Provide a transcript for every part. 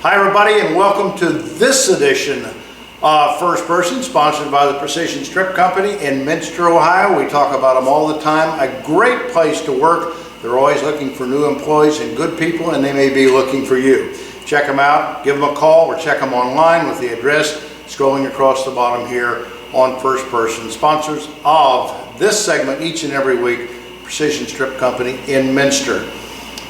Hi everybody, and welcome to this edition of First Person, sponsored by the Precision Strip Company in Minster, Ohio. We talk about them all the time. A great place to work. They're always looking for new employees and good people, and they may be looking for you. Check them out, give them a call, or check them online with the address scrolling across the bottom here on First Person. Sponsors of this segment each and every week, Precision Strip Company in Minster.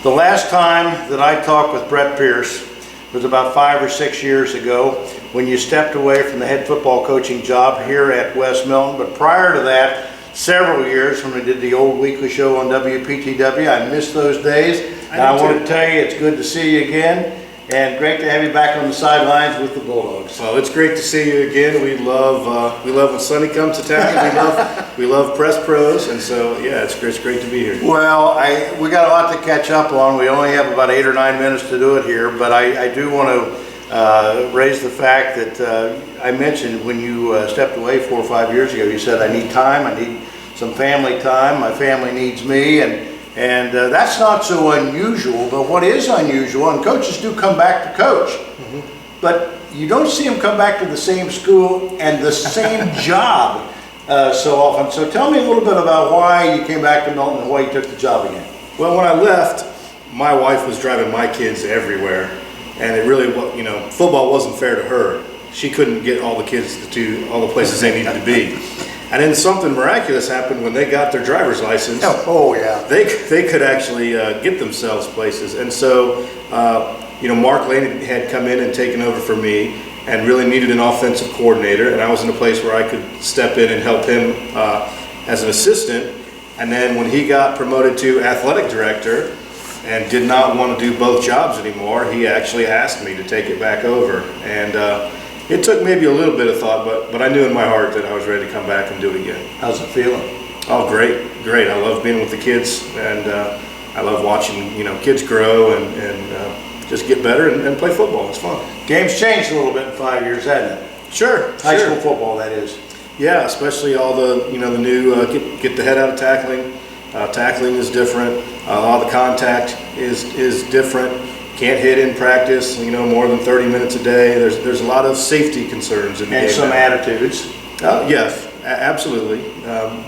The last time that I talked with Bret Pearce was about 5 or 6 years ago when you stepped away from the head football coaching job here at West Milton. But prior to that, several years when we did the old weekly show on WPTW, I missed those days. And I want to tell you, it's good to see you again, and great to have you back on the sidelines with the Bulldogs. Well, it's great to see you again. We love when Sonny comes to town. We love press pros, and so yeah, it's great to be here. Well, we got a lot to catch up on. We only have about 8 or 9 minutes to do it here, but I do want to raise the fact that I mentioned when you stepped away 4 or 5 years ago, you said, I need time, I need some family time, my family needs me, and that's not so unusual. But what is unusual, and coaches do come back to coach, but you don't see them come back to the same school and the same job so often. So tell me a little bit about why you came back to Milton and why you took the job again. Well, when I left, my wife was driving my kids everywhere, and it really, football wasn't fair to her. She couldn't get all the kids to all the places they needed to be. And then something miraculous happened when they got their driver's license. Oh yeah. They could actually get themselves places. And so, Mark Lane had come in and taken over for me and really needed an offensive coordinator. And I was in a place where I could step in and help him as an assistant. And then when he got promoted to athletic director and did not want to do both jobs anymore, he actually asked me to take it back over. And it took maybe a little bit of thought, but I knew in my heart that I was ready to come back and do it again. How's it feeling? Oh, great. I love being with the kids, and I love watching kids grow and just get better and play football. It's fun. Game's changed a little bit in 5 years, hasn't it? Sure. High school football, that is. Yeah, especially all the the new get the head out of tackling. Tackling is different. All the contact is different. Can't hit in practice, more than 30 minutes a day. There's a lot of safety concerns in the game. And some attitudes. Yes, absolutely.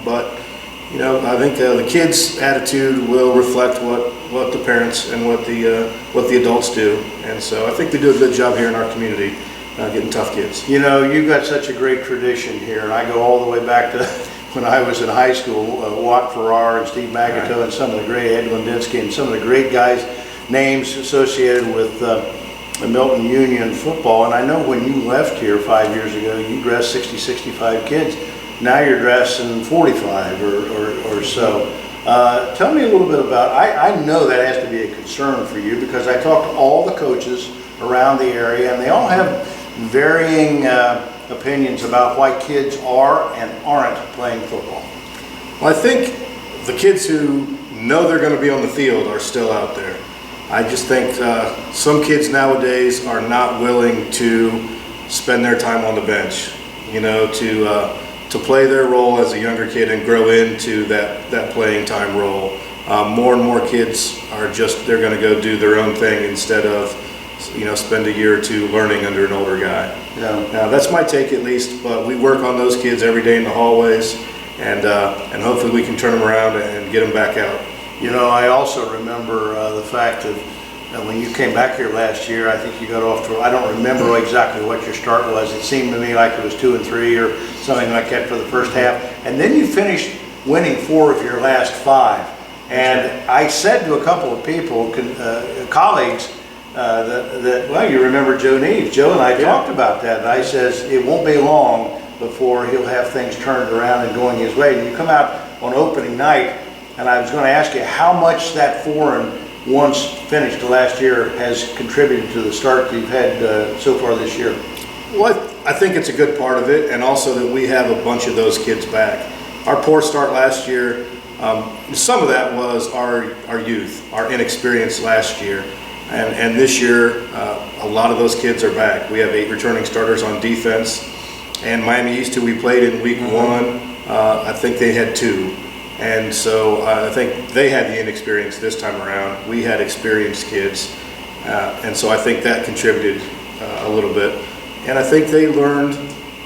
But I think the kids' attitude will reflect what the parents and what the adults do, and so I think we do a good job here in our community getting tough kids. You've got such a great tradition here, and I go all the way back to when I was in high school. Watt Farrar and Steve Magato and some of the great Ed Lindinsky and some of the great guys. Names associated with the Milton Union football. And I know when you left here 5 years ago, you dressed 60, 65 kids. Now you're dressing 45 or so. Tell me a little bit about, I know that has to be a concern for you, because I talk to all the coaches around the area, and they all have varying opinions about why kids are and aren't playing football. Well, I think the kids who know they're going to be on the field are still out there. I just think some kids nowadays are not willing to spend their time on the bench, to play their role as a younger kid and grow into that playing time role. More and more kids are they're going to go do their own thing instead of, spend a year or two learning under an older guy. Yeah. Now that's my take at least, but we work on those kids every day in the hallways, and hopefully we can turn them around and get them back out. I also remember the fact that when you came back here last year, I think you got off to, I don't remember exactly what your start was. It seemed to me like it was 2-3 or something like that for the first half. And then you finished winning 4 of your last 5. And I said to a couple of people, colleagues, that you remember Joe Neves. Joe and I talked about that. And I says, it won't be long before he'll have things turned around and going his way. And you come out on opening night, and I was going to ask you how much that 4-1 finish to last year has contributed to the start that you've had so far this year. Well, I think it's a good part of it, and also that we have a bunch of those kids back. Our poor start last year, some of that was our youth, our inexperience last year. And this year, a lot of those kids are back. We have 8 returning starters on defense. And Miami East, who we played in week 1, I think they had 2. And so I think they had the inexperience this time around. We had experienced kids. And so I think that contributed a little bit. And I think they learned,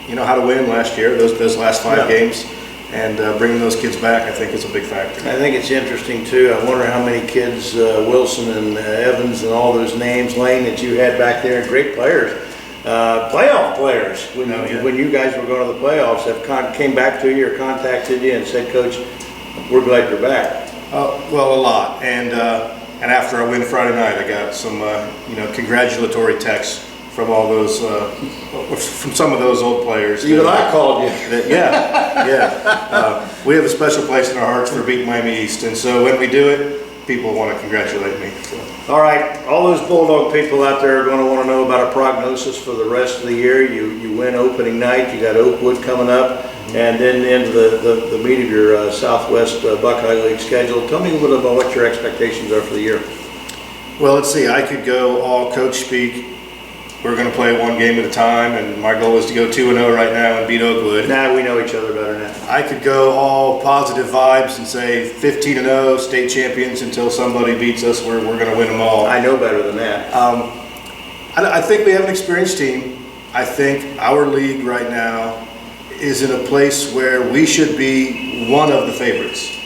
how to win last year, those last 5 games. And bringing those kids back, I think, is a big factor. I think it's interesting, too. I wonder how many kids, Wilson and Evans and all those names, Lane, that you had back there, great players, playoff players, when you guys were going to the playoffs, have came back to you or contacted you and said, Coach, we're glad you're back. Well, a lot. And after I win Friday night, I got some, congratulatory texts from all those, from some of those old players. Even I called you. We have a special place in our hearts for beating Miami East, and so when we do it, people want to congratulate me. So. All right, all those Bulldog people out there are going to want to know about a prognosis for the rest of the year. You win opening night, you got Oakwood coming up, and then into the meat of your Southwest Buckeye League schedule. Tell me a little bit about what your expectations are for the year. Well, let's see, I could go all coach speak. We're going to play 1 game at a time, and my goal is to go 2-0 right now and beat Oakwood. Nah, we know each other better now. I could go all positive vibes and say 15-0, state champions until somebody beats us. We're going to win them all. I know better than that. I think we have an experienced team. I think our league right now is in a place where we should be one of the favorites.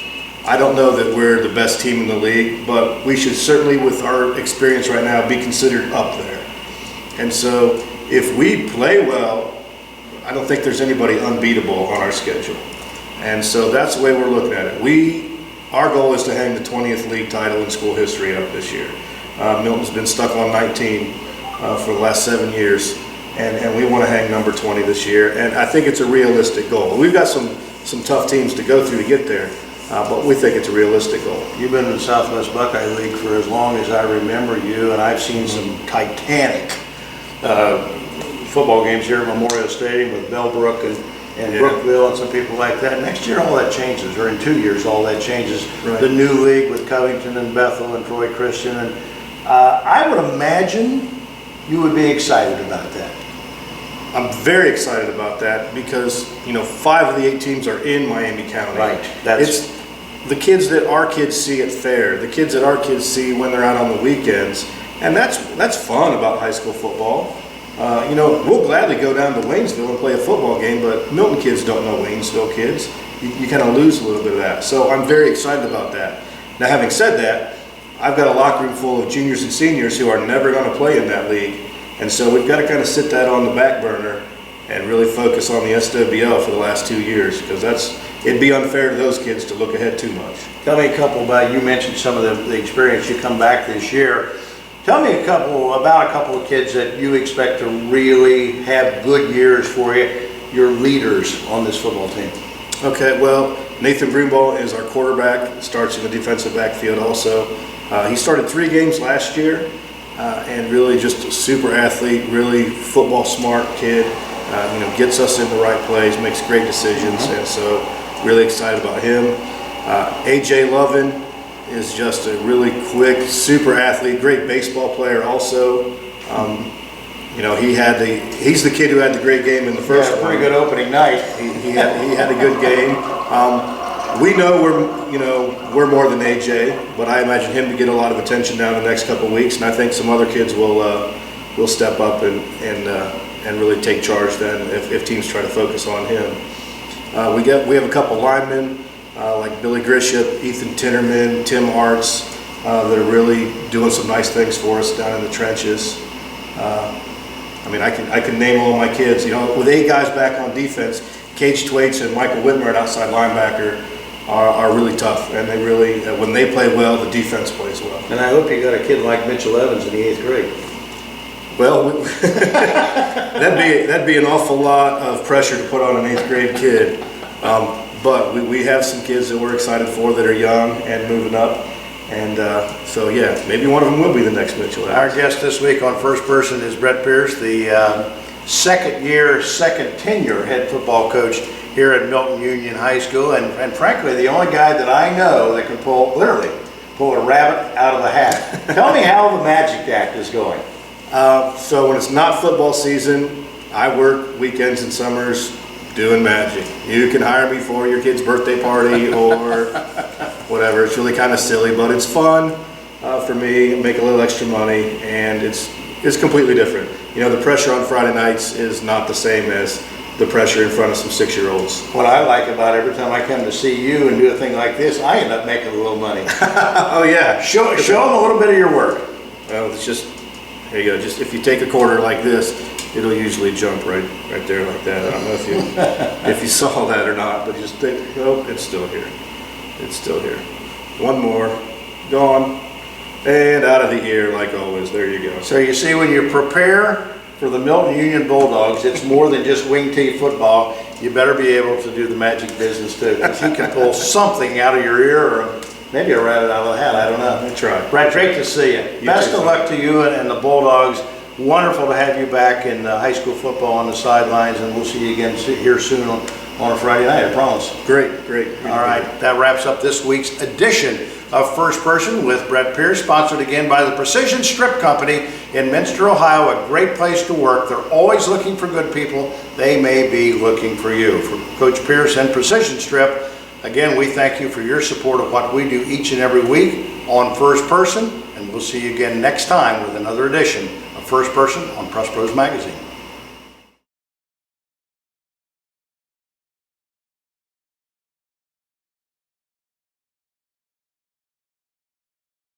I don't know that we're the best team in the league, but we should certainly, with our experience right now, be considered up there. And so if we play well, I don't think there's anybody unbeatable on our schedule. And so that's the way we're looking at it. Our goal is to hang the 20th league title in school history up this year. Milton's been stuck on 19 for the last 7 years, and we want to hang number 20 this year. And I think it's a realistic goal. We've got some tough teams to go through to get there, but we think it's a realistic goal. You've been in the Southwest Buckeye League for as long as I remember you, and I've seen some titanic football games here at Memorial Stadium with Bellbrook and Brookville and some people like that. Next year all that changes, or in 2 years all that changes. Right. The new league with Covington and Bethel and Troy Christian. And I would imagine you would be excited about that. I'm very excited about that because, 5 of the 8 teams are in Miami County. Right. It's the kids that our kids see at fair, the kids that our kids see when they're out on the weekends. And that's fun about high school football. We'll gladly go down to Waynesville and play a football game, but Milton kids don't know Waynesville kids. You kind of lose a little bit of that. So I'm very excited about that. Now, having said that, I've got a locker room full of juniors and seniors who are never going to play in that league. And so we've got to kind of sit that on the back burner and really focus on the SWBL for the last 2 years, because it'd be unfair to those kids to look ahead too much. Tell me a couple about, you mentioned some of the experience you come back this year. Tell me about a couple of kids that you expect to really have good years for you, your leaders on this football team. Okay, well, Nathan Broombaugh is our quarterback, starts in the defensive backfield also. He started 3 games last year, and really just a super athlete, really football smart kid, gets us in the right place, makes great decisions, and so really excited about him. AJ Lovin is just a really quick, super athlete, great baseball player also. He's the kid who had the great game in the first one. Pretty good opening night. He had a good game. We know we're more than AJ, but I imagine him to get a lot of attention now in the next couple of weeks, and I think some other kids will step up and really take charge then if teams try to focus on him. We have a couple linemen like Billy Grisham, Ethan Tinnerman, Tim Arts that are really doing some nice things for us down in the trenches. I can name all my kids. With 8 guys back on defense, Cage Thwaites and Michael Whitmer at outside linebacker are really tough, and they really, when they play well, the defense plays well. And I hope you got a kid like Mitchell Evans in the 8th grade. Well, that'd be an awful lot of pressure to put on an 8th grade kid. But we have some kids that we're excited for that are young and moving up. And so, maybe one of them will be the next Mitchell Evans. Our guest this week on First Person is Bret Pearce, the second tenure head football coach here at Milton Union High School. And frankly, the only guy that I know that can literally pull a rabbit out of a hat. Tell me how the Magic Act is going. So when it's not football season, I work weekends and summers doing magic. You can hire me for your kid's birthday party or whatever. It's really kind of silly, but it's fun. for me, make a little extra money, and it's completely different. You know, the pressure on Friday nights is not the same as the pressure in front of some 6-year-olds. What I like about every time I come to see you and do a thing like this, I end up making a little money. Oh yeah. Show them a little bit of your work. Well, it's just, here you go. Just if you take a quarter like this, it'll usually jump right there like that. I don't know if you if you saw that or not, but just think, oh, it's still here. It's still here. One more, gone, and out of the ear like always. There you go. So you see, when you prepare for the Milton Union Bulldogs, it's more than just wing tee football. You better be able to do the magic business too, because he can pull something out of your ear, or maybe a rabbit out of the hat. I don't know. That's right. Brett, great to see you. Best of luck to you and the Bulldogs. Wonderful to have you back in high school football on the sidelines, and we'll see you again here soon on a Friday night, I promise. Great. All right, that wraps up this week's edition of First Person with Bret Pearce, sponsored again by the Precision Strip Company in Minster, Ohio, a great place to work. They're always looking for good people. They may be looking for you. For Coach Pearce and Precision Strip, again, we thank you for your support of what we do each and every week on First Person, and we'll see you again next time with another edition of First Person on Press Pros Magazine.